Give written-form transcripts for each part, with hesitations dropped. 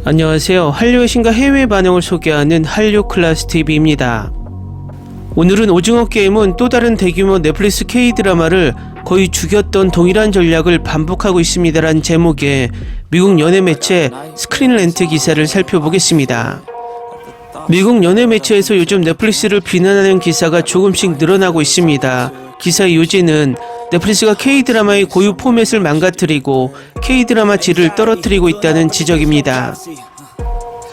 안녕하세요. 한류의 신과 해외 반응을 소개하는 한류클라스TV입니다. 오늘은 오징어 게임은 또 다른 대규모 넷플릭스 K드라마를 거의 죽였던 동일한 전략을 반복하고 있습니다라는 제목의 미국 연예 매체 스크린랜트 기사를 살펴보겠습니다. 미국 연예 매체에서 요즘 넷플릭스를 비난하는 기사가 조금씩 늘어나고 있습니다. 기사의 요지는 넷플릭스가 K드라마의 고유 포맷을 망가뜨리고 K드라마 질을 떨어뜨리고 있다는 지적입니다.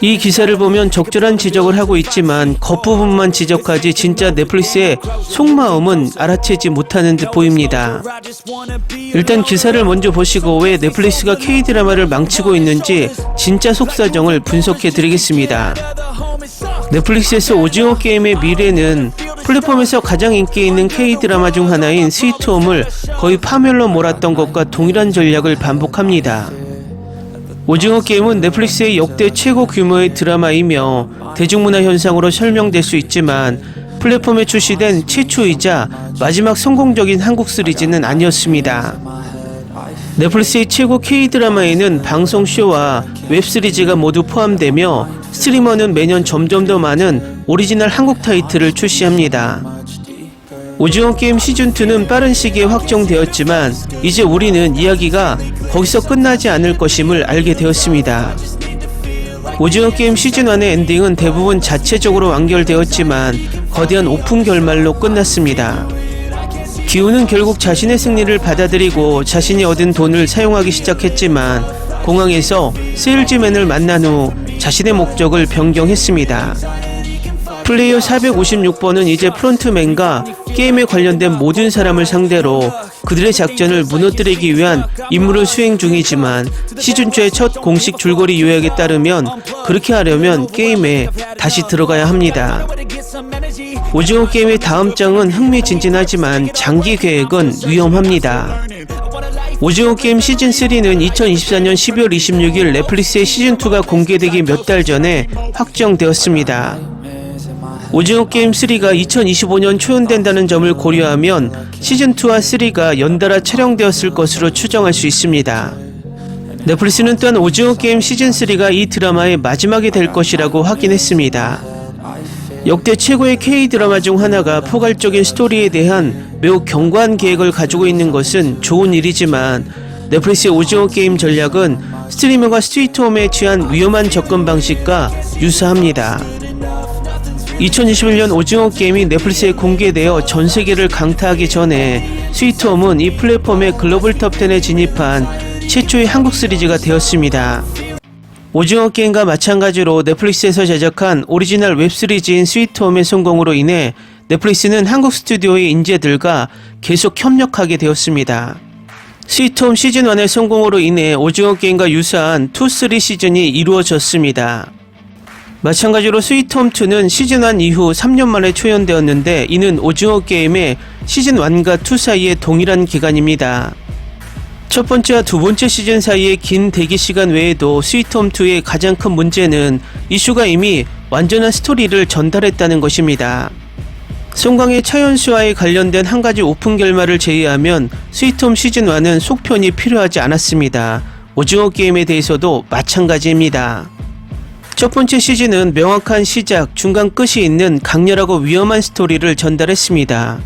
이 기사를 보면 적절한 지적을 하고 있지만 겉부분만 지적하지 진짜 넷플릭스의 속마음은 알아채지 못하는 듯 보입니다. 일단 기사를 먼저 보시고 왜 넷플릭스가 K드라마를 망치고 있는지 진짜 속사정을 분석해 드리겠습니다. 넷플릭스에서 오징어 게임의 미래는 플랫폼에서 가장 인기 있는 K드라마 중 하나인 스위트홈을 거의 파멸로 몰았던 것과 동일한 전략을 반복합니다. 오징어 게임은 넷플릭스의 역대 최고 규모의 드라마이며 대중문화 현상으로 설명될 수 있지만 플랫폼에 출시된 최초이자 마지막 성공적인 한국 시리즈는 아니었습니다. 넷플릭스의 최고 K드라마에는 방송쇼와 웹시리즈가 모두 포함되며 스트리머는 매년 점점 더 많은 오리지널 한국 타이틀을 출시합니다. 오징어 게임 시즌2는 빠른 시기에 확정되었지만 이제 우리는 이야기가 거기서 끝나지 않을 것임을 알게 되었습니다. 오징어 게임 시즌1의 엔딩은 대부분 자체적으로 완결되었지만 거대한 오픈 결말로 끝났습니다. 기우는 결국 자신의 승리를 받아들이고 자신이 얻은 돈을 사용하기 시작했지만 공항에서 세일즈맨을 만난 후 자신의 목적을 변경했습니다. 플레이어 456번은 이제 프론트맨과 게임에 관련된 모든 사람을 상대로 그들의 작전을 무너뜨리기 위한 임무를 수행 중이지만 시즌2의 첫 공식 줄거리 요약에 따르면 그렇게 하려면 게임에 다시 들어가야 합니다. 오징어 게임의 다음 장은 흥미진진하지만 장기 계획은 위험합니다. 오징어 게임 시즌3는 2024년 12월 26일 넷플릭스의 시즌2가 공개되기 몇 달 전에 확정되었습니다. 오징어 게임 3가 2025년 초연된다는 점을 고려하면 시즌2와 3가 연달아 촬영되었을 것으로 추정할 수 있습니다. 넷플릭스는 또한 오징어 게임 시즌3가 이 드라마의 마지막이 될 것이라고 확인했습니다. 역대 최고의 K드라마 중 하나가 포괄적인 스토리에 대한 매우 견고한 계획을 가지고 있는 것은 좋은 일이지만 넷플릭스의 오징어 게임 전략은 스트리머가 스위트홈에 취한 위험한 접근 방식과 유사합니다. 2021년 오징어 게임이 넷플릭스에 공개되어 전 세계를 강타하기 전에 스위트홈은 이 플랫폼의 글로벌 톱10에 진입한 최초의 한국 시리즈가 되었습니다. 오징어 게임과 마찬가지로 넷플릭스에서 제작한 오리지널 웹시리즈인 스위트홈의 성공으로 인해 넷플릭스는 한국 스튜디오의 인재들과 계속 협력하게 되었습니다. 스위트홈 시즌1의 성공으로 인해 오징어 게임과 유사한 2, 3 시즌이 이루어졌습니다. 마찬가지로 스위트홈2는 시즌1 이후 3년 만에 초연되었는데 이는 오징어 게임의 시즌1과 2 사이의 동일한 기간입니다. 첫 번째와 두 번째 시즌 사이의 긴 대기 시간 외에도 스위트홈2의 가장 큰 문제는 이슈가 이미 완전한 스토리를 전달했다는 것입니다. 송강의 차연수와에 관련된 한 가지 오픈 결말을 제외하면 스위트홈 시즌1은 속편이 필요하지 않았습니다. 오징어 게임에 대해서도 마찬가지입니다. 첫 번째 시즌은 명확한 시작, 중간 끝이 있는 강렬하고 위험한 스토리를 전달했습니다.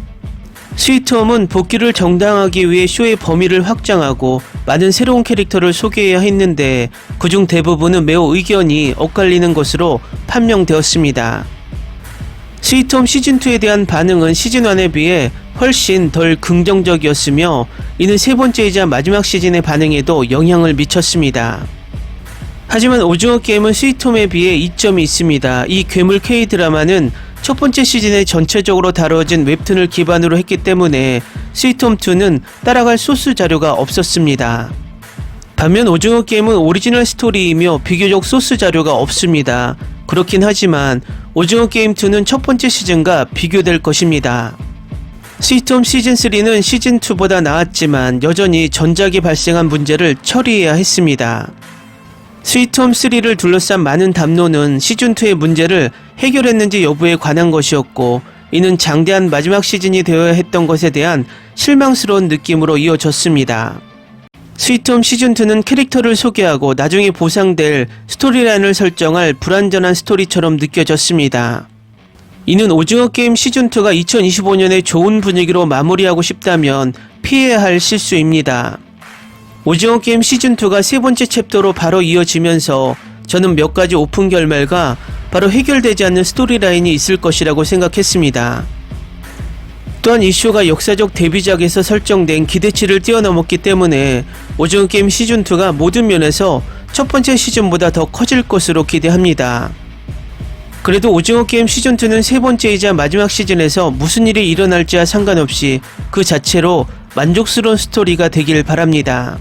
스위트홈은 복귀를 정당하기 위해 쇼의 범위를 확장하고 많은 새로운 캐릭터를 소개해야 했는데 그중 대부분은 매우 의견이 엇갈리는 것으로 판명되었습니다. 스위트홈 시즌2에 대한 반응은 시즌1에 비해 훨씬 덜 긍정적이었으며 이는 세 번째이자 마지막 시즌의 반응에도 영향을 미쳤습니다. 하지만 오징어 게임은 스위트홈에 비해 이점이 있습니다. 이 괴물 K드라마는 첫 번째 시즌에 전체적으로 다뤄진 웹툰을 기반으로 했기 때문에 스위트홈2는 따라갈 소스 자료가 없었습니다. 반면 오징어 게임은 오리지널 스토리이며 비교적 소스 자료가 없습니다. 그렇긴 하지만 오징어 게임 2는 첫 번째 시즌과 비교될 것입니다. 스위트홈 시즌3는 시즌2보다 나았지만 여전히 전작이 발생한 문제를 처리해야 했습니다. 스위트홈 3를 둘러싼 많은 담론은 시즌2의 문제를 해결했는지 여부에 관한 것이었고 이는 장대한 마지막 시즌이 되어야 했던 것에 대한 실망스러운 느낌으로 이어졌습니다. 스위트홈 시즌2는 캐릭터를 소개하고 나중에 보상될 스토리라인을 설정할 불완전한 스토리처럼 느껴졌습니다. 이는 오징어 게임 시즌2가 2025년에 좋은 분위기로 마무리하고 싶다면 피해야 할 실수입니다. 오징어 게임 시즌2가 세 번째 챕터로 바로 이어지면서 저는 몇 가지 오픈 결말과 바로 해결되지 않는 스토리라인이 있을 것이라고 생각했습니다. 또한 이슈가 역사적 데뷔작에서 설정된 기대치를 뛰어넘었기 때문에 오징어 게임 시즌2가 모든 면에서 첫 번째 시즌보다 더 커질 것으로 기대합니다. 그래도 오징어 게임 시즌2는 세 번째이자 마지막 시즌에서 무슨 일이 일어날지와 상관없이 그 자체로 만족스러운 스토리가 되길 바랍니다.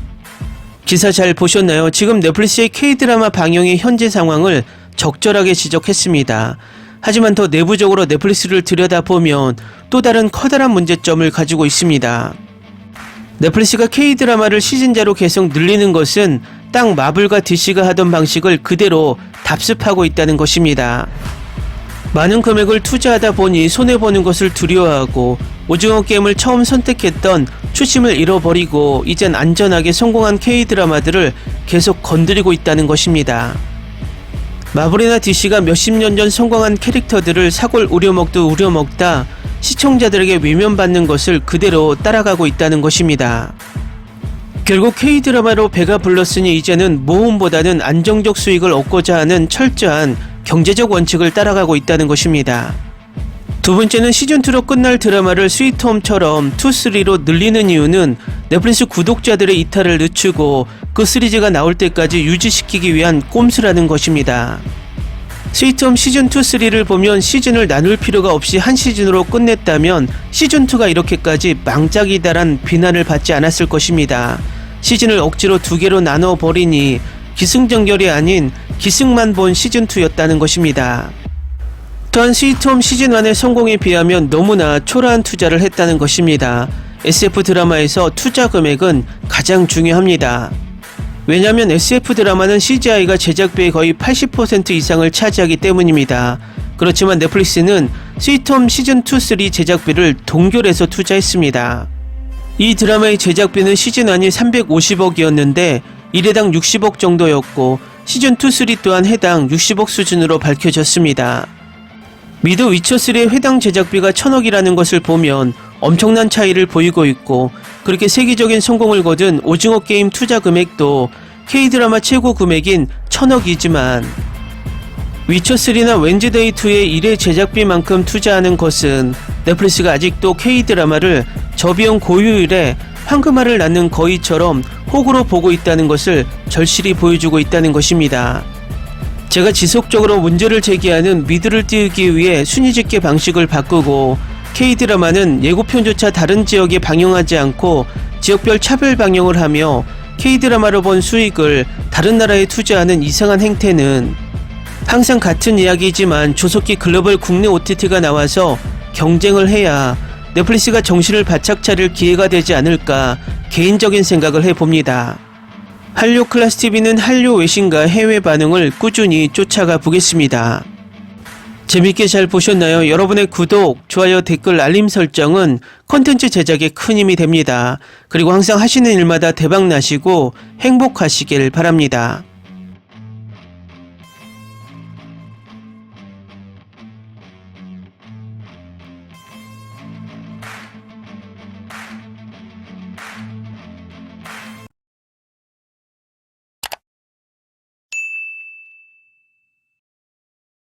기사 잘 보셨나요? 지금 넷플릭스의 K-드라마 방영의 현재 상황을 적절하게 지적했습니다. 하지만 더 내부적으로 넷플릭스를 들여다보면 또 다른 커다란 문제점을 가지고 있습니다. 넷플릭스가 K-드라마를 시즌제로 계속 늘리는 것은 딱 마블과 DC가 하던 방식을 그대로 답습하고 있다는 것입니다. 많은 금액을 투자하다 보니 손해보는 것을 두려워하고 오징어 게임을 처음 선택했던 초심을 잃어버리고 이젠 안전하게 성공한 K-드라마들을 계속 건드리고 있다는 것입니다. 마블이나 DC가 몇십 년 전 성공한 캐릭터들을 사골 우려먹듯 우려먹다 시청자들에게 외면받는 것을 그대로 따라가고 있다는 것입니다. 결국 K-드라마로 배가 불렀으니 이제는 모험보다는 안정적 수익을 얻고자 하는 철저한 경제적 원칙을 따라가고 있다는 것입니다. 두 번째는 시즌2로 끝날 드라마를 스위트홈처럼 2, 3로 늘리는 이유는 넷플릭스 구독자들의 이탈을 늦추고 그 시리즈가 나올 때까지 유지시키기 위한 꼼수라는 것입니다. 스위트홈 시즌2, 3를 보면 시즌을 나눌 필요가 없이 한 시즌으로 끝냈다면 시즌2가 이렇게까지 망작이다란 비난을 받지 않았을 것입니다. 시즌을 억지로 두 개로 나눠버리니 기승전결이 아닌 기승만 본 시즌2였다는 것입니다. 또한 스위트홈 시즌1의 성공에 비하면 너무나 초라한 투자를 했다는 것입니다. SF 드라마에서 투자 금액은 가장 중요합니다. 왜냐하면 SF 드라마는 CGI가 제작비의 거의 80% 이상을 차지하기 때문입니다. 그렇지만 넷플릭스는 스위트홈 시즌2, 3 제작비를 동결해서 투자했습니다. 이 드라마의 제작비는 시즌1이 350억이었는데 1회당 60억 정도였고 시즌2, 3 또한 해당 60억 수준으로 밝혀졌습니다. 미드 위쳐3의 회당 제작비가 1000억이라는 것을 보면 엄청난 차이를 보이고 있고 그렇게 세계적인 성공을 거둔 오징어 게임 투자 금액도 K-드라마 최고 금액인 1000억이지만 위쳐3나 웬즈데이2의 1회 제작비만큼 투자하는 것은 넷플릭스가 아직도 K-드라마를 저비용 고효율의 황금알을 낳는 거위처럼 호구로 보고 있다는 것을 절실히 보여주고 있다는 것입니다. 제가 지속적으로 문제를 제기하는 미드를 띄우기 위해 순위집계 방식을 바꾸고 K-드라마는 예고편조차 다른 지역에 방영하지 않고 지역별 차별 방영을 하며 K-드라마로 번 수익을 다른 나라에 투자하는 이상한 행태는 항상 같은 이야기지만 조속히 글로벌 국내 OTT가 나와서 경쟁을 해야 넷플릭스가 정신을 바짝 차릴 기회가 되지 않을까 개인적인 생각을 해봅니다. 한류 클래스TV는 한류 외신과 해외 반응을 꾸준히 쫓아가 보겠습니다. 재밌게 잘 보셨나요? 여러분의 구독, 좋아요, 댓글, 알림 설정은 콘텐츠 제작에 큰 힘이 됩니다. 그리고 항상 하시는 일마다 대박 나시고 행복하시길 바랍니다.